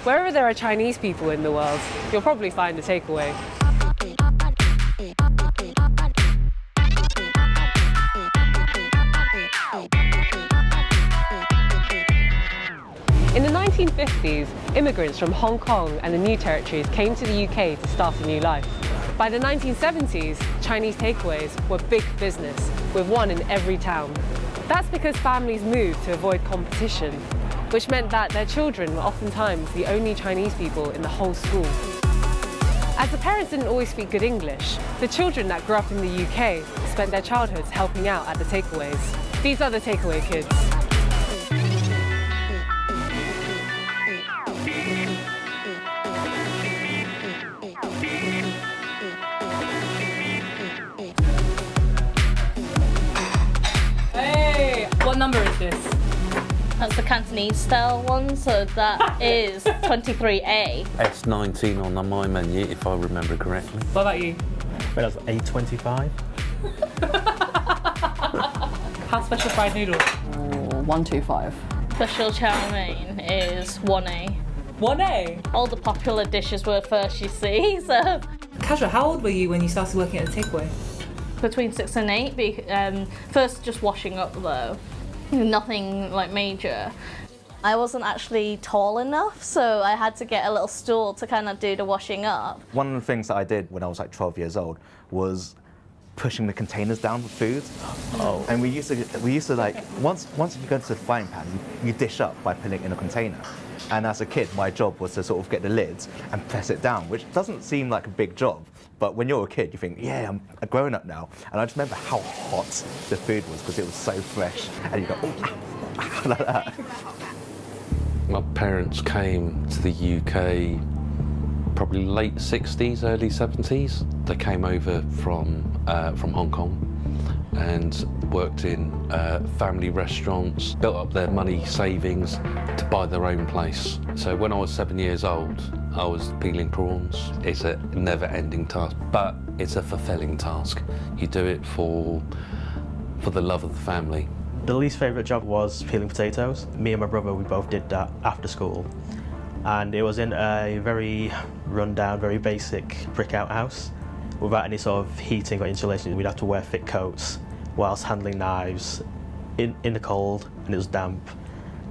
Wherever there are Chinese people in the world, you'll probably find a takeaway. In the 1950s, immigrants from Hong Kong and the New Territories came to the UK to start a new life. By the 1970s, Chinese takeaways were big business, with one in every town. That's because families moved to avoid competition, which meant that their children were oftentimes the only Chinese people in the whole school. As the parents didn't always speak good English, the children that grew up in the UK spent their childhoods helping out at the takeaways. These are the takeaway kids. What number is this? That's the Cantonese style one, so that is 23A. S19 on my menu, if I remember correctly. What about you? That's A25. How special fried noodles? 125. Special chow mein is 1A. 1A? All the popular dishes were first, you see, so... Casual, how old were you when you started working at a takeaway? Between 6 and 8. First just washing up though. Nothing like major. I wasn't actually tall enough, so I had to get a little stool to kind of do the washing up. One of the things that I did when I was like 12 years old was pushing the containers down with food. Oh. And we used to like, once you go into the frying pan, you dish up by putting it in a container. And as a kid, my job was to sort of get the lids and press it down, which doesn't seem like a big job. But when you're a kid, you think, yeah, I'm a grown-up now. And I just remember how hot the food was because it was so fresh. And you go, oh, like that. My parents came to the UK probably late 60s, early 70s. They came over from Hong Kong and worked in family restaurants, built up their money savings to buy their own place. So when I was 7 years old, I was peeling prawns. It's a never-ending task, but it's a fulfilling task. You do it for the love of the family. The least favourite job was peeling potatoes. Me and my brother, we both did that after school. And it was in a very run-down, very basic brick outhouse without any sort of heating or insulation. We'd have to wear thick coats whilst handling knives in the cold, and it was damp.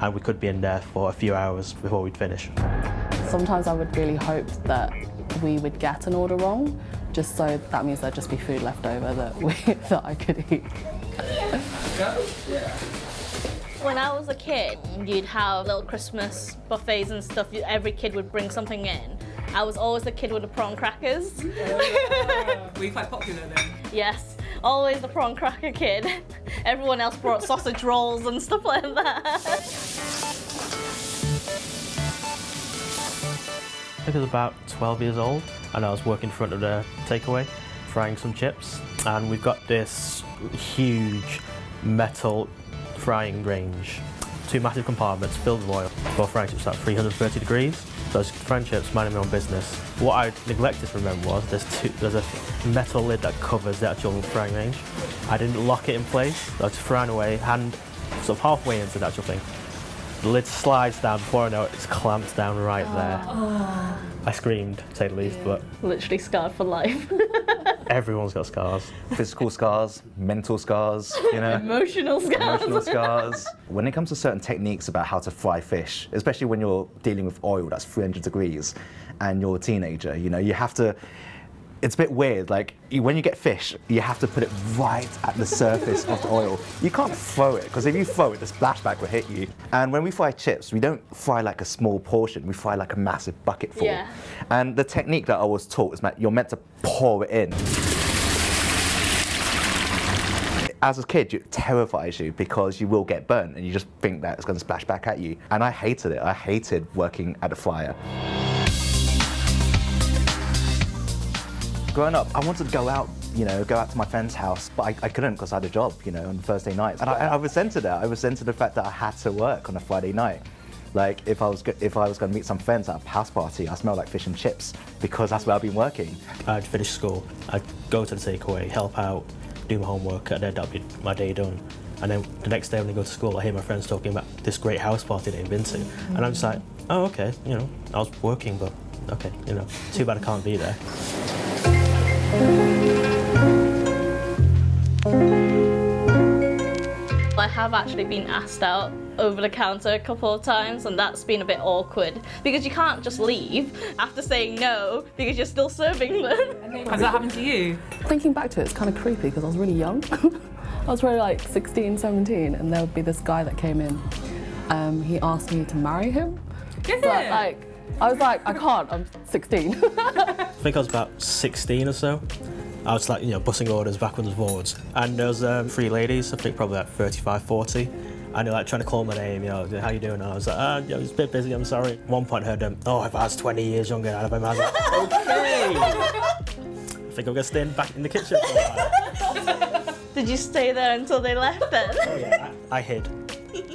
And we could be in there for a few hours before we'd finish. Sometimes I would really hope that we would get an order wrong, just so that means there'd just be food left over that I could eat. When I was a kid, you'd have little Christmas buffets and stuff. Every kid would bring something in. I was always the kid with the prawn crackers. Were you quite popular then? Yes, always the prawn cracker kid. Everyone else brought sausage rolls and stuff like that. I think I was about 12 years old and I was working in front of the takeaway, frying some chips. And we've got this huge metal frying range, 2 massive compartments filled with oil for frying chips at 330 degrees. So I was frying chips, minding my own business. What I neglected to remember was there's a metal lid that covers the actual frying range. I didn't lock it in place, I was just frying away, hand sort of halfway into the actual thing. The lid slides down, before I know it, it's clamped down right there. Oh. I screamed, to say the least, but... Literally scarred for life. Everyone's got scars. Physical scars, mental scars, you know. Emotional scars. Emotional scars. When it comes to certain techniques about how to fry fish, especially when you're dealing with oil that's 300 degrees and you're a teenager, you know, you have to... It's a bit weird, like, when you get fish, you have to put it right at the surface of the oil. You can't throw it, because if you throw it, the splashback will hit you. And when we fry chips, we don't fry like a small portion, we fry like a massive bucket full. Yeah. And the technique that I was taught is that you're meant to pour it in. As a kid, it terrifies you because you will get burnt and you just think that it's going to splash back at you. And I hated it. I hated working at a fryer. Growing up, I wanted to go out, you know, go out to my friend's house, but I couldn't because I had a job, you know, on Thursday nights. And I resented that. I resented the fact that I had to work on a Friday night. Like, if I was going to meet some friends at a house party, I smelled like fish and chips because that's where I've been working. I'd finish school, I'd go to the takeaway, help out, do my homework, and then that'd be my day done. And then the next day when I go to school, I hear my friends talking about this great house party they've been to. And I'm just like, Oh, okay, you know, I was working, but okay, you know, too bad I can't be there. I have actually been asked out over the counter a couple of times, and that's been a bit awkward because you can't just leave after saying no because you're still serving them. Has that happened to you? Thinking back to it, it's kind of creepy because I was really young. I was probably like 16, 17, and there would be this guy that came in. He asked me to marry him. Is But it? like, I was like, I can't, I'm 16. I think I was about 16 or so. I was like, you know, bussing orders backwards and forwards. And there was 3 ladies, I think probably like 35, 40. And they're like trying to call my name, you know, how you doing? And I was like, I was a bit busy, I'm sorry. At one point I heard them, oh, if I was 20 years younger, I'd have been. I was like, okay. I think I'm gonna stay back in the kitchen for a while. Did you stay there until they left then? Oh yeah, I hid.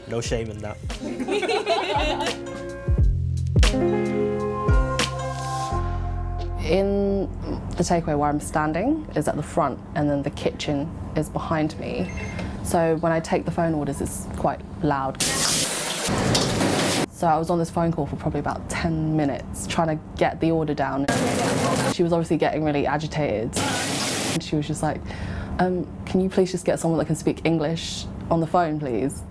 No shame in that. In the takeaway where I'm standing is at the front, and then the kitchen is behind me. So when I take the phone orders, it's quite loud. So I was on this phone call for probably about 10 minutes trying to get the order down. She was obviously getting really agitated. And she was just like, can you please just get someone that can speak English on the phone, please?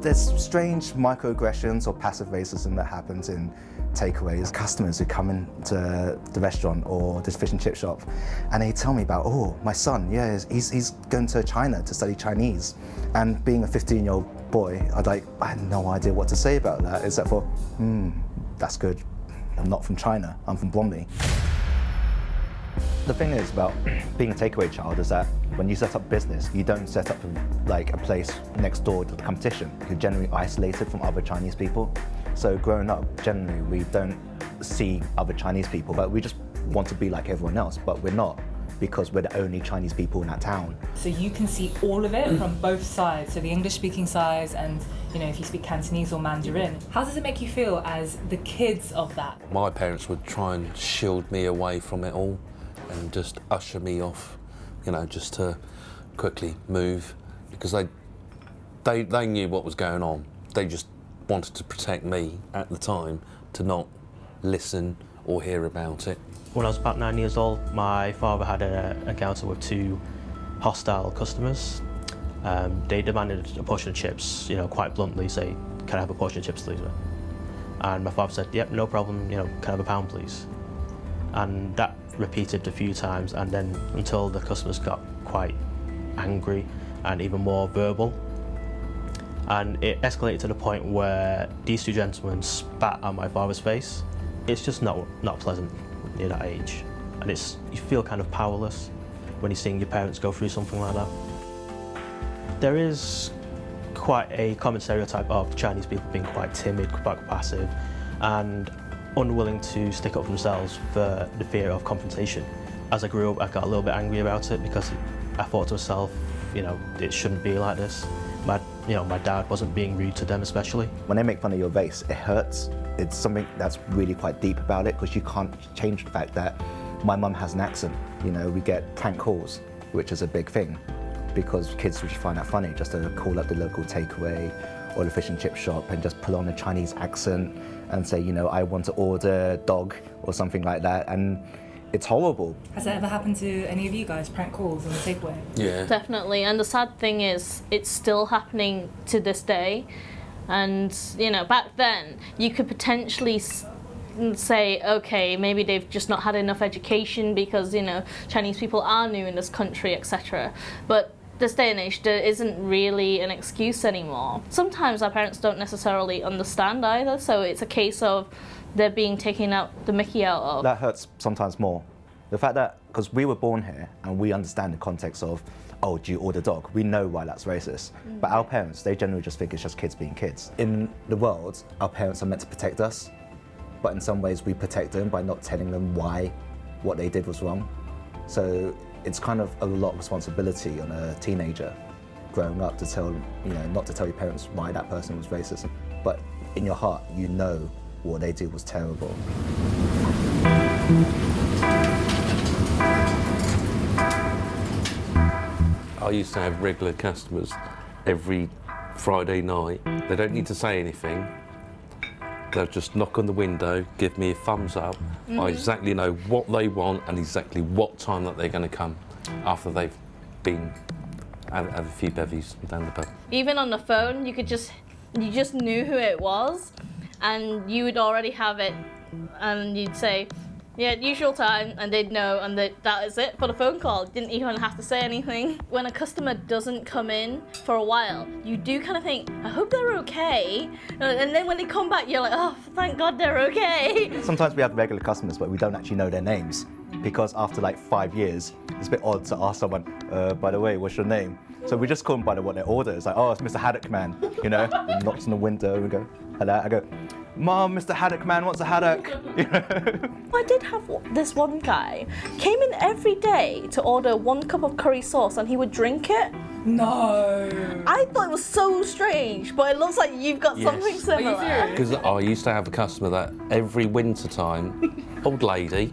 There's strange microaggressions or passive racism that happens in takeaways. Customers who come into the restaurant or this fish and chip shop and they tell me about, oh, my son, yeah, he's going to China to study Chinese. And being a 15-year-old boy, I had no idea what to say about that, except for, that's good. I'm not from China, I'm from Bromley. The thing is about being a takeaway child is that when you set up business, you don't set up like a place next door to the competition. You're generally isolated from other Chinese people. So growing up, generally, we don't see other Chinese people, but we just want to be like everyone else, but we're not because we're the only Chinese people in that town. So you can see all of it from both sides, so the English-speaking side and, you know, if you speak Cantonese or Mandarin. How does it make you feel as the kids of that? My parents would try and shield me away from it all and just usher me off, you know, just to quickly move, because they knew what was going on. They just wanted to protect me at the time, to not listen or hear about it. When I was about 9 years old, my father had an encounter with 2 hostile customers. They demanded a portion of chips, you know, quite bluntly, say, can I have a portion of chips, please? And my father said, yep, no problem, you know, can I have a pound, please? And that repeated a few times, and then until the customers got quite angry and even more verbal. And it escalated to the point where these 2 gentlemen spat on my father's face. It's just not pleasant near that age. And you feel kind of powerless when you're seeing your parents go through something like that. There is quite a common stereotype of Chinese people being quite timid, quite passive, and unwilling to stick up for themselves for the fear of confrontation. As I grew up, I got a little bit angry about it because I thought to myself, you know, it shouldn't be like this. My dad wasn't being rude to them especially. When they make fun of your race, it hurts. It's something that's really quite deep about it because you can't change the fact that my mum has an accent. You know, we get prank calls, which is a big thing because kids would find that funny just to call up the local takeaway or the fish and chip shop and just put on a Chinese accent and say, you know, I want to order dog or something like that, and it's horrible. Has that ever happened to any of you guys, prank calls on the takeaway? Yeah. Definitely, and the sad thing is, it's still happening to this day. And, you know, back then, you could potentially say, okay, maybe they've just not had enough education because, you know, Chinese people are new in this country, etc. But this day and age, there isn't really an excuse anymore. Sometimes our parents don't necessarily understand either, so it's a case of they're being taken out the mickey out of. That hurts sometimes more. The fact that, because we were born here and we understand the context of, oh, do you order dog? We know why that's racist. But our parents, they generally just think it's just kids being kids. In the world, our parents are meant to protect us, but in some ways we protect them by not telling them why what they did was wrong. So it's kind of a lot of responsibility on a teenager growing up to tell, you know, not to tell your parents why that person was racist, but in your heart, you know what they did was terrible. I used to have regular customers every Friday night. They don't need to say anything. They'll just knock on the window, give me a thumbs up. I exactly know what they want and exactly what time that they're going to come after they've been have a few bevies down the pub. Even on the phone, you just knew who it was, and you would already have it, and you'd say, yeah, usual time, and they'd know, and that is it for the phone call. You didn't even have to say anything. When a customer doesn't come in for a while, you do kind of think, I hope they're okay. And then when they come back, you're like, oh, thank God they're okay. Sometimes we have regular customers, but we don't actually know their names, because after like 5 years, it's a bit odd to ask someone, by the way, what's your name? So we just call them by what their order is. Like, oh, it's Mr. Haddock Man, you know? He knocks on the window, we go, hello. I go, Mom, Mr. Haddock Man wants a haddock. You know? I did have this one guy, came in every day to order 1 cup of curry sauce, and he would drink it. No. I thought it was so strange, but it looks like you've got something similar. Because I used to have a customer that every winter time, old lady,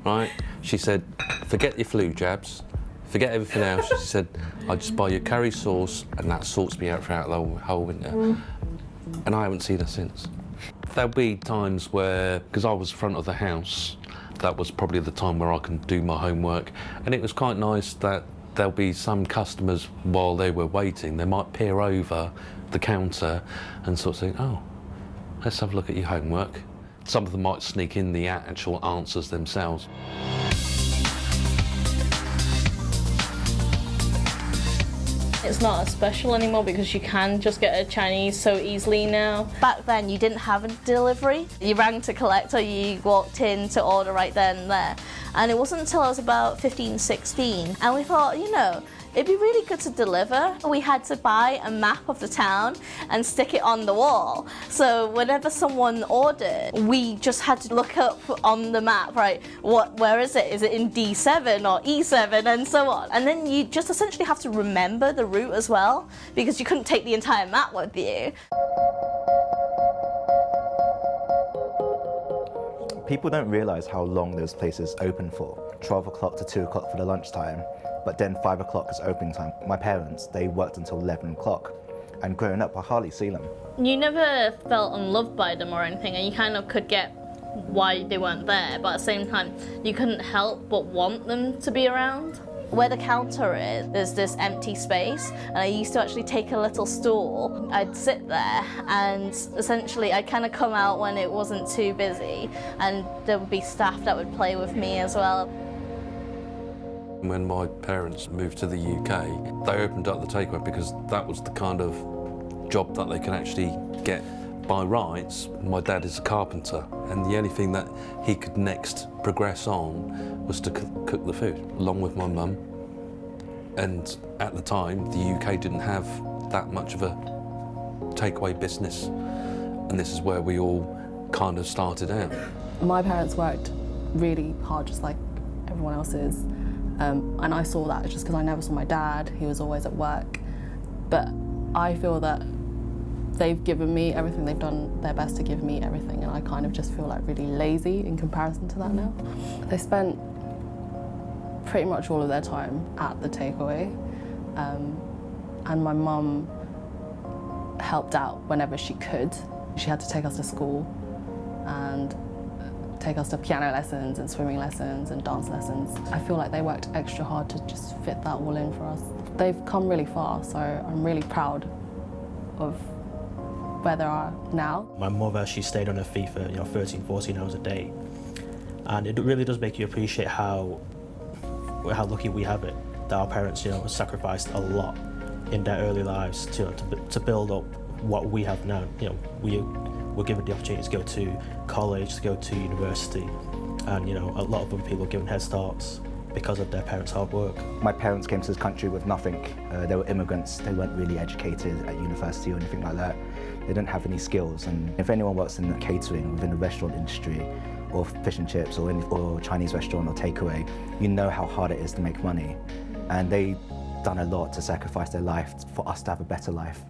right? She said, forget your flu jabs, forget everything else. She said, I just buy your curry sauce and that sorts me out throughout the whole winter. And I haven't seen her since. There'll be times where, because I was front of the house, that was probably the time where I can do my homework. And it was quite nice that there'll be some customers, while they were waiting, they might peer over the counter and sort of say, oh, let's have a look at your homework. Some of them might sneak in the actual answers themselves. It's not as special anymore because you can just get a Chinese so easily now. Back then you didn't have a delivery. You rang to collect or you walked in to order right then and there. And it wasn't until I was about 15, 16 and we thought, you know, it'd be really good to deliver. We had to buy a map of the town and stick it on the wall. So whenever someone ordered, we just had to look up on the map, right, where is it? Is it in D7 or E7 and so on? And then you just essentially have to remember the route as well, because you couldn't take the entire map with you. People don't realise how long those places open for. 12 o'clock to 2 o'clock for the lunchtime, but then 5 o'clock is opening time. My parents, they worked until 11 o'clock, and growing up, I hardly see them. You never felt unloved by them or anything, and you kind of could get why they weren't there, but at the same time, you couldn't help but want them to be around. Where the counter is, there's this empty space, and I used to actually take a little stool. I'd sit there, and essentially I'd kind of come out when it wasn't too busy, and there would be staff that would play with me as well. When my parents moved to the UK, they opened up the takeaway because that was the kind of job that they can actually get by rights. My dad is a carpenter, and the only thing that he could next progress on was to cook the food, along with my mum. And at the time, the UK didn't have that much of a takeaway business, and this is where we all kind of started out. My parents worked really hard, just like everyone else is. And I saw that just because I never saw my dad. He was always at work. But I feel that they've given me everything. They've done their best to give me everything, and I kind of just feel like really lazy in comparison to that now. They spent pretty much all of their time at the takeaway, and my mum helped out whenever she could. She had to take us to school and take us to piano lessons and swimming lessons and dance lessons. I feel like they worked extra hard to just fit that all in for us. They've come really far, so I'm really proud of where they are now. My mother, she stayed on her feet for 13, 14 hours a day, and it really does make you appreciate how lucky we have it, that our parents sacrificed a lot in their early lives to build up what we have now. We were given the opportunity to go to college, to go to university, and a lot of other people were given head starts because of their parents' hard work. My parents came to this country with nothing. They were immigrants. They weren't really educated at university or anything like that. They didn't have any skills, and if anyone works in catering within the restaurant industry, or fish and chips, or Chinese restaurant or takeaway, you know how hard it is to make money. And they done a lot to sacrifice their life for us to have a better life.